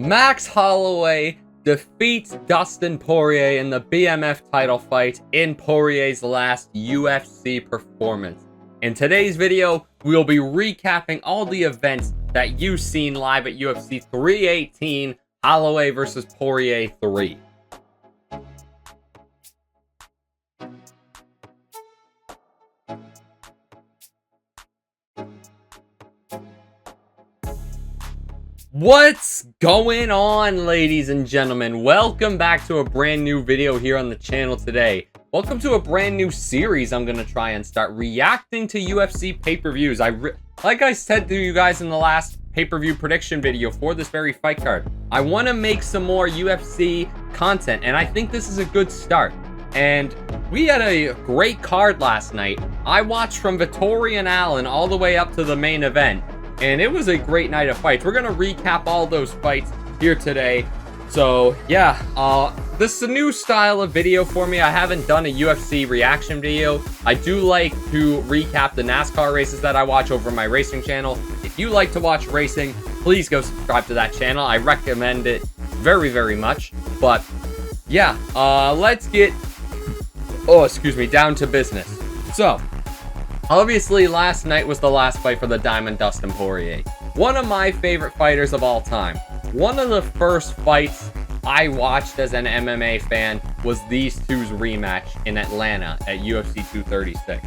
Max Holloway defeats Dustin Poirier in the BMF title fight in Poirier's last UFC performance. In today's video, we'll be recapping all the events that you've seen live at UFC 318, Holloway versus Poirier 3. What's going on, ladies and gentlemen? Welcome back to a brand new video here on the channel today. Welcome to a brand new series I'm going to try and start reacting to UFC pay-per-views. Like I said to you guys in the last pay-per-view prediction video for this very fight card, I want to make some more UFC content, and I think this is a good start. And we had a great card last night. I watched from Vettori and Allen all the way up to the main event, and it was a great night of fights. We're going to recap all those fights here today. So, yeah, this is a new style of video for me. I haven't done a UFC reaction video. I do like to recap the NASCAR races that I watch over my racing channel. If you like to watch racing, please go subscribe to that channel. I recommend it very, very much. But, yeah, let's get, down to business. So, obviously, last night was the last fight for the Diamond Dustin Poirier. One of my favorite fighters of all time. One of the first fights I watched as an MMA fan was these two's rematch in Atlanta at UFC 236.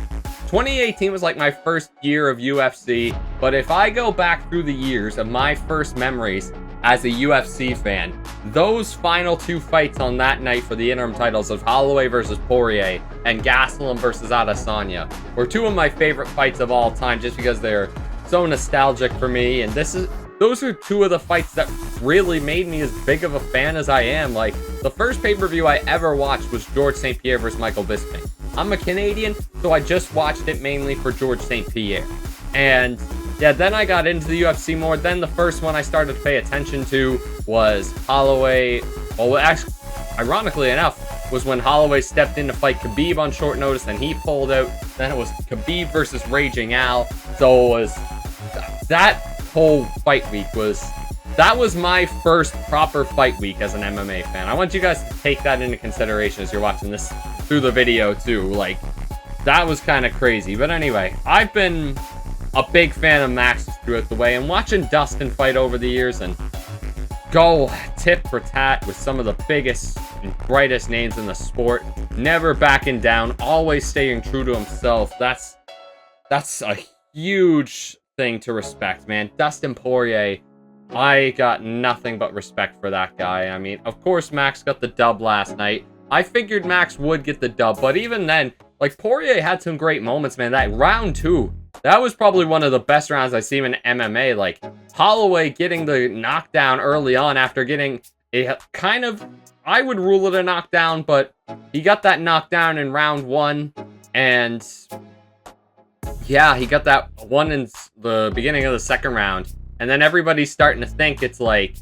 2018 was like my first year of UFC, but if I go back through the years of my first memories as a UFC fan, those final two fights on that night for the interim titles of Holloway versus Poirier and Gastelum versus Adesanya were two of my favorite fights of all time, just because they're so nostalgic for me. And those are two of the fights that really made me as big of a fan as I am. Like, the first pay-per-view I ever watched was George St. Pierre versus Michael Bisping. I'm a Canadian, so I just watched it mainly for George St. Pierre. And yeah, then I got into the UFC more. Then the first one I started to pay attention to was Holloway. Well, actually, ironically enough, was when Holloway stepped in to fight Khabib on short notice, and he pulled out. Then it was Khabib versus Raging Al. So it was that whole fight week that was my first proper fight week as an MMA fan. I want you guys to take that into consideration as you're watching this through the video too. Like, that was kind of crazy. But anyway, I've been a big fan of Max throughout the way, and watching Dustin fight over the years and go tit for tat with some of the biggest and brightest names in the sport, never backing down, always staying true to himself. That's a huge thing to respect, man. Dustin Poirier, I got nothing but respect for that guy. I mean, of course, Max got the dub last night. I figured Max would get the dub, but even then, like, Poirier had some great moments, man. That round two, that was probably one of the best rounds I've seen in MMA. Like, Holloway getting the knockdown early on after getting a kind of, I would rule it a knockdown, but he got that knockdown in round one, and yeah, he got that one in the beginning of the second round. And then everybody's starting to think it's like,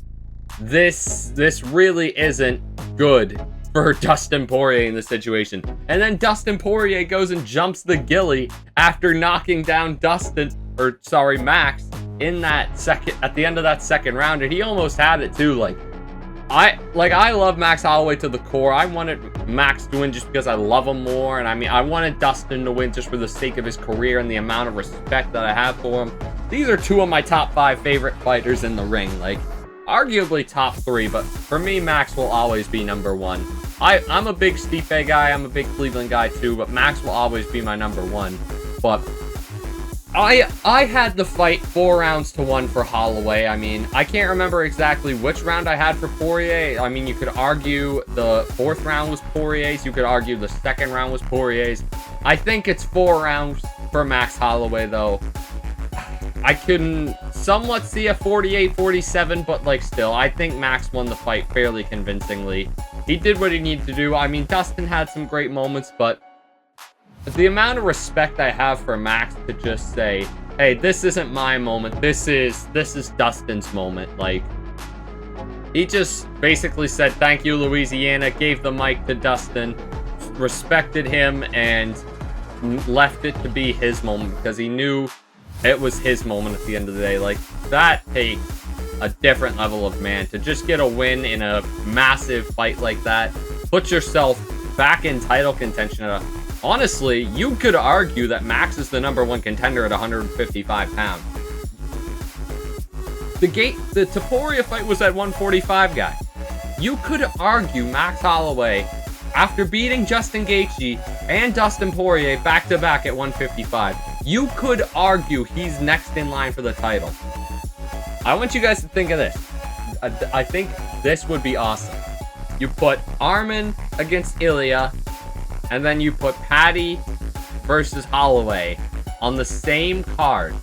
this really isn't good for Dustin Poirier in this situation. And then Dustin Poirier goes and jumps the ghillie after knocking down Max in that at the end of that second round. And he almost had it too. I love Max Holloway to the core. I wanted Max to win just because I love him more. And I mean, I wanted Dustin to win just for the sake of his career and the amount of respect that I have for him. These are two of my top 5 favorite fighters in the ring. Like, arguably top 3, but for me, Max will always be number 1. I'm a big Stipe guy. I'm a big Cleveland guy too, but Max will always be my number 1. But I had the fight 4 rounds to 1 for Holloway. I mean, I can't remember exactly which round I had for Poirier. I mean, you could argue the 4th round was Poirier's. You could argue the 2nd round was Poirier's. I think it's 4 rounds for Max Holloway, though. I can somewhat see a 48-47, but, like, still, I think Max won the fight fairly convincingly. He did what he needed to do. I mean, Dustin had some great moments, but the amount of respect I have for Max to just say, hey, this isn't my moment. This is Dustin's moment. Like, he just basically said, thank you, Louisiana, gave the mic to Dustin, respected him, and left it to be his moment because he knew it was his moment at the end of the day. Like, that takes a different level of man. To just get a win in a massive fight like that, put yourself back in title contention. Honestly, you could argue that Max is the #1 contender at 155 pounds. The Poirier fight was at 145, guy. You could argue Max Holloway, after beating Justin Gaethje and Dustin Poirier back-to-back at 155, you could argue he's next in line for the title. I want you guys to think of this. I think this would be awesome. You put Arman against Ilya, and then you put Paddy versus Holloway on the same card.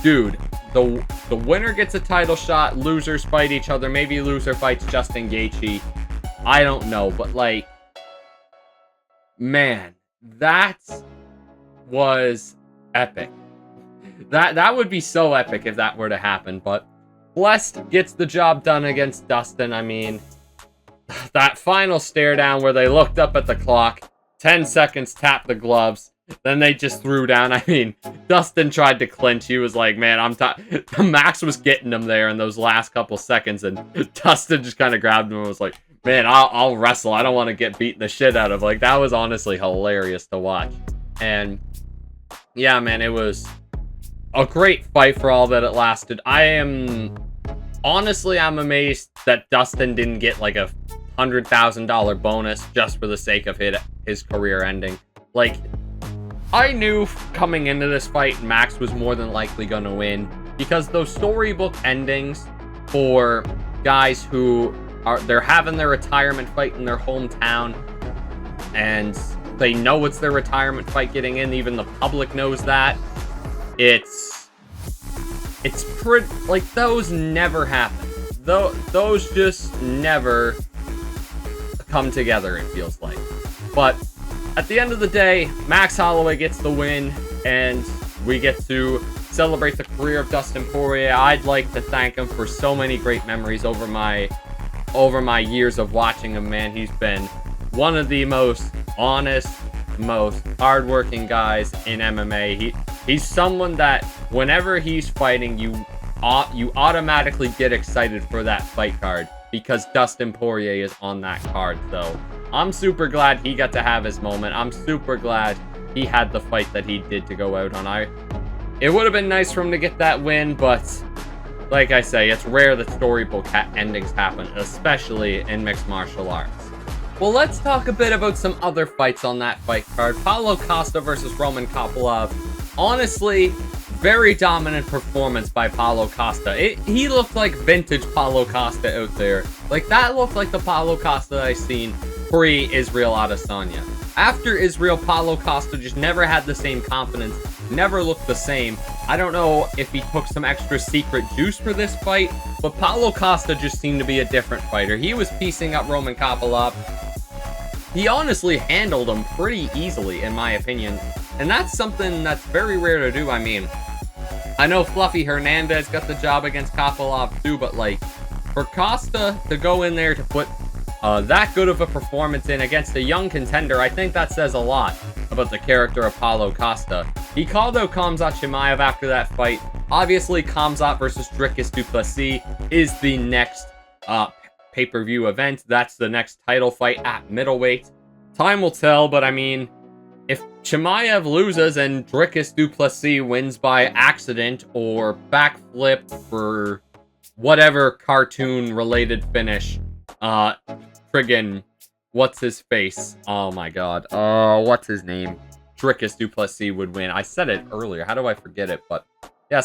Dude, the winner gets a title shot, losers fight each other. Maybe loser fights Justin Gaethje. I don't know, but like, man, that was epic. That would be so epic if that were to happen. But Blessed gets the job done against Dustin. I mean, that final stare down where they looked up at the clock, 10 seconds, tapped the gloves, then they just threw down. I mean, Dustin tried to clinch. He was like, man, Max was getting him there in those last couple seconds, and Dustin just kind of grabbed him and was like, man, I'll wrestle. I don't want to get beaten the shit out of. Like, that was honestly hilarious to watch. And yeah, man, it was a great fight for all that it lasted. I'm amazed that Dustin didn't get like a $100,000 bonus just for the sake of his career ending. Like, I knew coming into this fight Max was more than likely going to win, because those storybook endings for guys who they're having their retirement fight in their hometown, and they know it's their retirement fight getting in. Even the public knows that. It's pretty, like, those never happen. Those just never come together, it feels like. But at the end of the day, Max Holloway gets the win, and we get to celebrate the career of Dustin Poirier. I'd like to thank him for so many great memories over my years of watching him, man. He's been one of the most honest, most hardworking guys in MMA. He's someone that whenever he's fighting, you automatically get excited for that fight card because Dustin Poirier is on that card. So I'm super glad he got to have his moment. I'm super glad he had the fight that he did to go out on. It would have been nice for him to get that win, but like I say, it's rare that storybook endings happen, especially in mixed martial arts. Well, let's talk a bit about some other fights on that fight card. Paulo Costa versus Roman Kopylov. Honestly, very dominant performance by Paulo Costa. He looked like vintage Paulo Costa out there. Like, that looked like the Paulo Costa that I seen pre-Israel Adesanya. After Israel, Paulo Costa just never had the same confidence, never looked the same. I don't know if he took some extra secret juice for this fight, but Paulo Costa just seemed to be a different fighter. He was piecing up Roman Kopylov. He honestly handled him pretty easily, in my opinion, and that's something that's very rare to do. I mean, I know Fluffy Hernandez got the job against Kopylov too, but like, for Costa to go in there to put that good of a performance in against a young contender, I think that says a lot about the character of Paulo Costa. He called out Khamzat Chimaev after that fight. Obviously, Khamzat versus Dricus du Plessis is the next pay-per-view event. That's the next title fight at middleweight. Time will tell, but I mean, if Chimaev loses and Dricus du Plessis wins by accident or backflip for whatever cartoon-related finish, friggin', what's his face? Oh my god. What's his name? Dricus du Plessis would win. I said it earlier. How do I forget it? But yeah,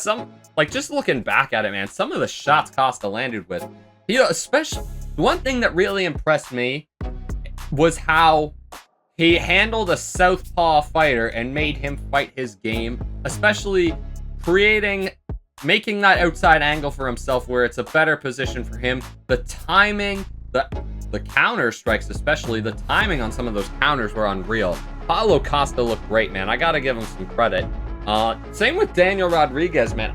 just looking back at it, man, some of the shots Costa landed with, especially, one thing that really impressed me was how he handled a southpaw fighter and made him fight his game, especially making that outside angle for himself where it's a better position for him. The timing, the counter strikes, especially the timing on some of those counters were unreal. Paulo Costa looked great, man. I gotta give him some credit. Same with Daniel Rodriguez, man.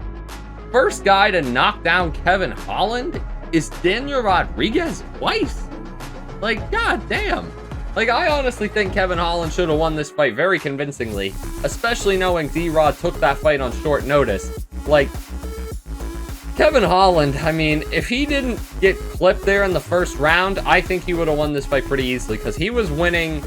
First guy to knock down Kevin Holland is Daniel Rodriguez twice. Like, god damn. Like, I honestly think Kevin Holland should have won this fight very convincingly, especially knowing D-Rod took that fight on short notice. Like, Kevin Holland, I mean, if he didn't get clipped there in the first round, I think he would have won this fight pretty easily, because he was winning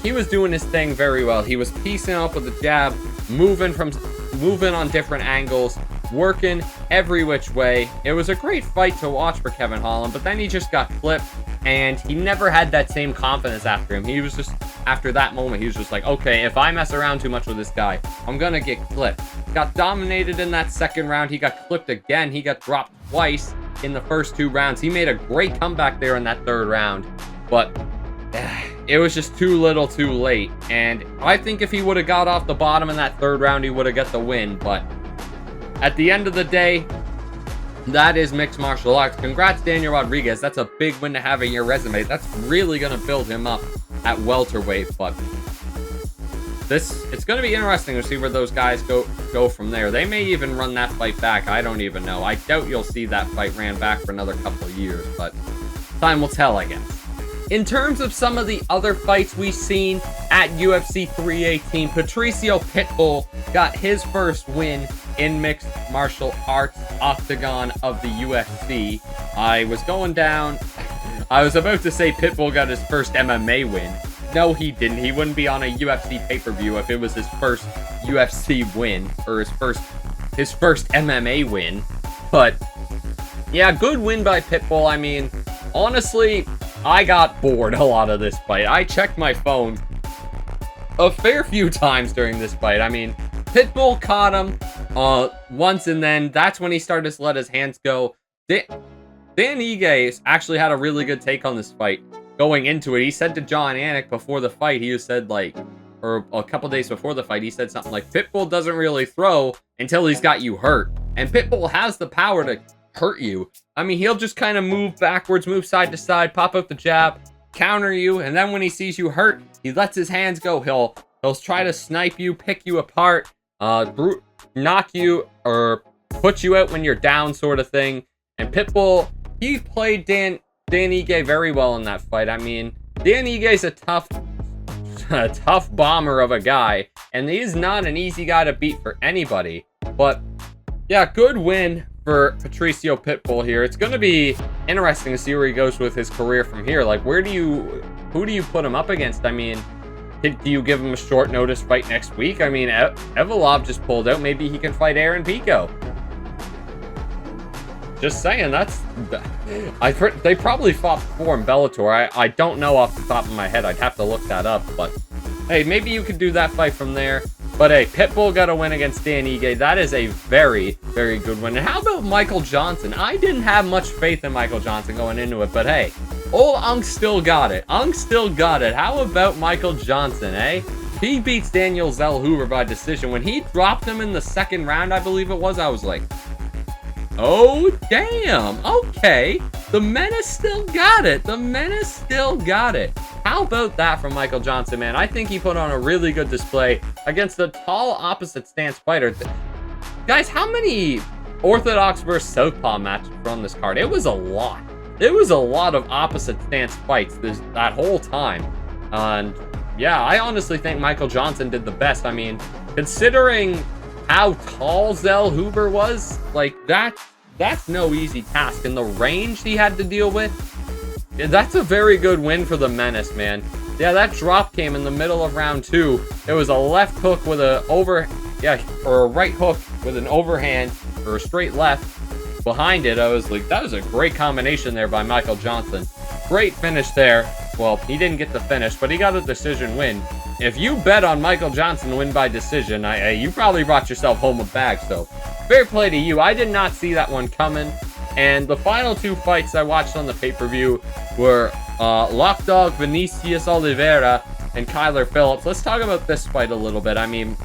he was doing his thing very well. He was piecing up with the jab, moving on different angles, working every which way. It was a great fight to watch for Kevin Holland, but then he just got clipped, and he never had that same confidence after him. He was just, after that moment, he was just like, okay, if I mess around too much with this guy, I'm gonna get clipped. Got dominated in that second round. He got clipped again. He got dropped twice in the first 2 rounds. He made a great comeback there in that 3rd round, but it was just too little too late. And I think if he would have got off the bottom in that 3rd round, he would have got the win. But at the end of the day, that is mixed martial arts. Congrats, Daniel Rodriguez. That's a big win to have in your resume. That's really going to build him up at welterweight. But it's going to be interesting to see where those guys go from there. They may even run that fight back. I don't even know. I doubt you'll see that fight ran back for another couple of years, but time will tell, I guess. In terms of some of the other fights we've seen at UFC 318, Patricio Pitbull got his first win in mixed martial arts octagon of the UFC. I was about to say Pitbull got his first MMA win. No, he didn't. He wouldn't be on a UFC pay-per-view if it was his first UFC win, or his first MMA win. But yeah, good win by Pitbull. I mean, honestly, I got bored a lot of this fight. I checked my phone a fair few times during this fight. I mean, Pitbull caught him once, and then that's when he started to let his hands go. Dan Ige actually had a really good take on this fight going into it. He said to John Anik before the fight, he said, like, or a couple days before the fight, he said something like, Pitbull doesn't really throw until he's got you hurt. And Pitbull has the power to hurt you. I mean, he'll just kind of move backwards, move side to side, pop up the jab, counter you, and then when he sees you hurt, he lets his hands go. He'll try to snipe you, pick you apart, knock you, or put you out when you're down, sort of thing. And Pitbull, he played Dan Ige very well in that fight. I mean, Dan Ige's a tough bomber of a guy, and he's not an easy guy to beat for anybody. But yeah, good win for Patricio Pitbull here. It's going to be interesting to see where he goes with his career from here. Like, who do you put him up against? I mean, do you give him a short notice fight next week? I mean, Evolov just pulled out. Maybe he can fight Aaron Pico. Just saying, they probably fought before in Bellator. I don't know off the top of my head. I'd have to look that up, but hey, maybe you could do that fight from there. But hey, Pitbull got a win against Dan Ige. That is a very, very good win. And how about Michael Johnson? I didn't have much faith in Michael Johnson going into it, but hey, old Unk still got it. Unk still got it. How about Michael Johnson, eh? He beats Daniel Zellhuber by decision. When he dropped him in the 2nd round, I believe it was, I was like, oh, damn. Okay. The Menace still got it. The Menace still got it. How about that from Michael Johnson, man? I think he put on a really good display against a tall opposite stance fighter. Guys, how many Orthodox versus Southpaw matches were on this card? It was a lot. It was a lot of opposite stance fights that whole time. And yeah, I honestly think Michael Johnson did the best. I mean, considering how tall Zellhuber was, like, that's no easy task. And the range he had to deal with, that's a very good win for the Menace, man. Yeah, that drop came in the middle of round 2. It was a left hook with a or a right hook with an overhand, or a straight left behind it. I was like, that was a great combination there by Michael Johnson. Great finish there. Well, he didn't get the finish, but he got a decision win. If you bet on Michael Johnson to win by decision, you probably brought yourself home a bag, so fair play to you. I did not see that one coming. And the final 2 fights I watched on the pay-per-view were Lockdog Vinicius Oliveira and Kyler Phillips. Let's talk about this fight a little bit. I mean,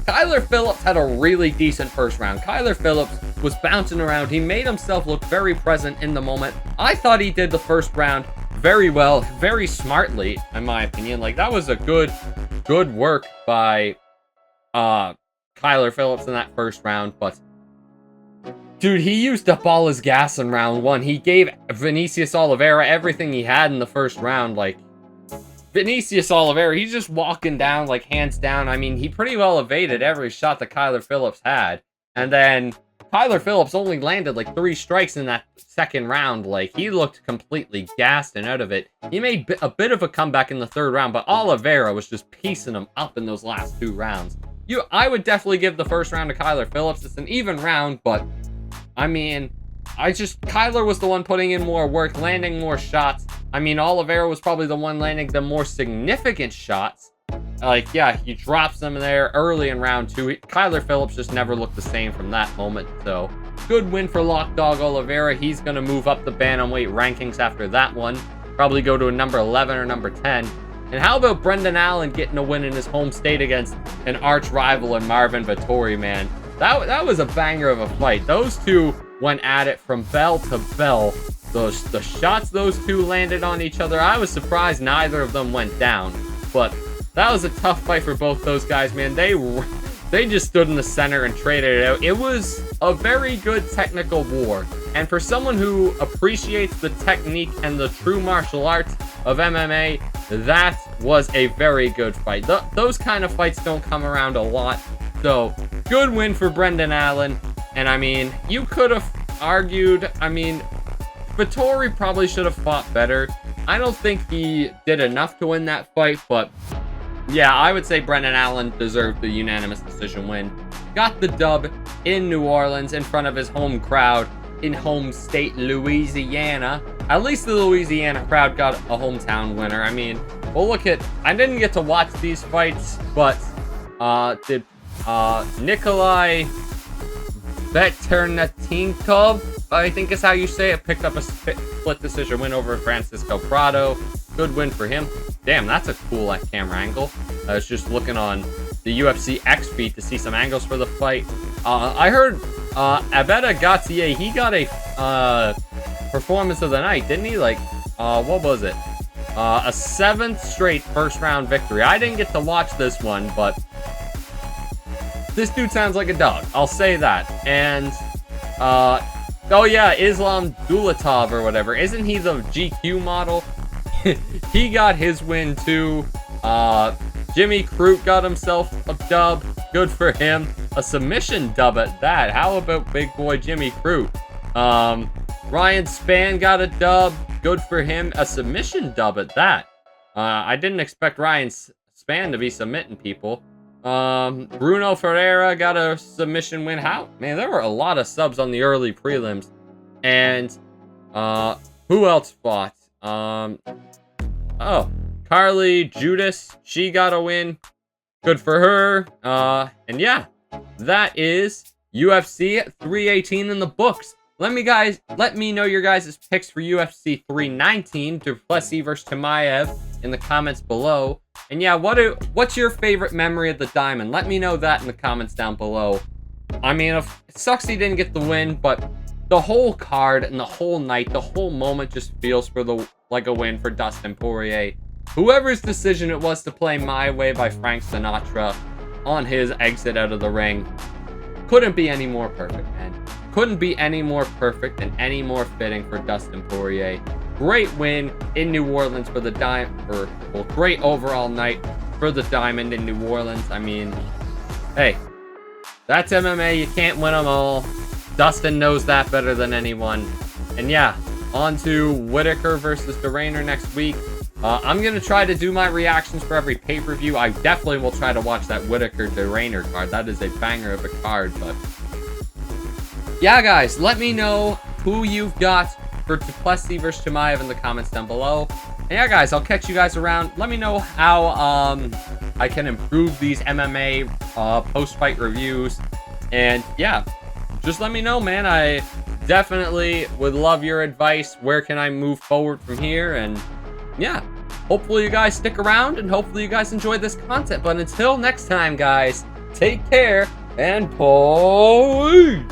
Kyler Phillips had a really decent first round. Kyler Phillips was bouncing around. He made himself look very present in the moment. I thought he did the first round very well, very smartly, in my opinion. Like, that was a good work by Kyler Phillips in that first round. But dude, he used up all his gas in round 1. He gave Vinicius Oliveira everything he had in the first round. Like, Vinicius Oliveira, he's just walking down, like, hands down. I mean, he pretty well evaded every shot that Kyler Phillips had. And then Kyler Phillips only landed like 3 strikes in that second round. Like, he looked completely gassed and out of it. He made a bit of a comeback in the 3rd round, but Oliveira was just piecing him up in those last 2 rounds. I would definitely give the 1st round to Kyler Phillips. It's an even round, but I mean, Kyler was the one putting in more work, landing more shots. I mean, Oliveira was probably the one landing the more significant shots. Like, yeah, he drops them there early in round 2. Kyler Phillips just never looked the same from that moment. So, good win for Lock Dog Oliveira. He's going to move up the bantamweight rankings after that one. Probably go to a number 11 or number 10. And how about Brendan Allen getting a win in his home state against an arch rival in Marvin Vettori, man? That was a banger of a fight. Those two went at it from bell to bell. The shots those two landed on each other, I was surprised neither of them went down. But that was a tough fight for both those guys, man. They just stood in the center and traded it out. It was a very good technical war. And for someone who appreciates the technique and the true martial arts of MMA, that was a very good fight. Those kind of fights don't come around a lot. So, good win for Brendan Allen. And I mean, you could have argued, I mean, Vettori probably should have fought better. I don't think he did enough to win that fight, but yeah, I would say Brendan Allen deserved the unanimous decision win. Got the dub in New Orleans in front of his home crowd in home state Louisiana. At least the Louisiana crowd got a hometown winner. I mean, well, I didn't get to watch these fights, but did Nikolai Veternatenkov, I think is how you say it, picked up a split decision win over Francisco Prado. Good win for him. Damn, that's a cool camera angle. I was just looking on the UFC X feed to see some angles for the fight. I heard Abeta Gautier, he got a performance of the night, didn't he? Like, what was it? A 7th straight 1st round victory. I didn't get to watch this one, but this dude sounds like a dog. I'll say that. And, oh yeah, Islam Dulatov or whatever. Isn't he the GQ model? He got his win too. Jimmy Crute got himself a dub. Good for him. A submission dub at that. How about big boy Jimmy Crute? Ryan Spann got a dub. Good for him. A submission dub at that. I didn't expect Ryan Spann to be submitting people. Bruno Ferreira got a submission win. Man, there were a lot of subs on the early prelims. And who else fought? Oh, Carly Judas, she got a win. Good for her. And yeah, that is UFC 318 in the books. Let me know your guys' picks for UFC 319, Duplessis versus Chimaev, in the comments below. And yeah, what's your favorite memory of the Diamond? Let me know that in the comments down below. I mean, it sucks he didn't get the win, but the whole card and the whole night, the whole moment just feels like a win for Dustin Poirier. Whoever's decision it was to play My Way by Frank Sinatra on his exit out of the ring couldn't be any more perfect, man. Couldn't be any more perfect and any more fitting for Dustin Poirier. Great win in New Orleans for the great overall night for the Diamond in New Orleans. I mean, hey, that's MMA. You can't win them all. Dustin knows that better than anyone. And yeah, on to Whitaker versus DeRayner next week. I'm going to try to do my reactions for every pay-per-view. I definitely will try to watch that Whitaker-DeRayner card. That is a banger of a card. But yeah, guys, let me know who you've got for Duplessis versus Chimaev in the comments down below. And yeah, guys, I'll catch you guys around. Let me know how I can improve these MMA post-fight reviews. And yeah, just let me know, man. I definitely would love your advice. Where can I move forward from here? And yeah, hopefully you guys stick around and hopefully you guys enjoy this content. But until next time, guys, take care and peace.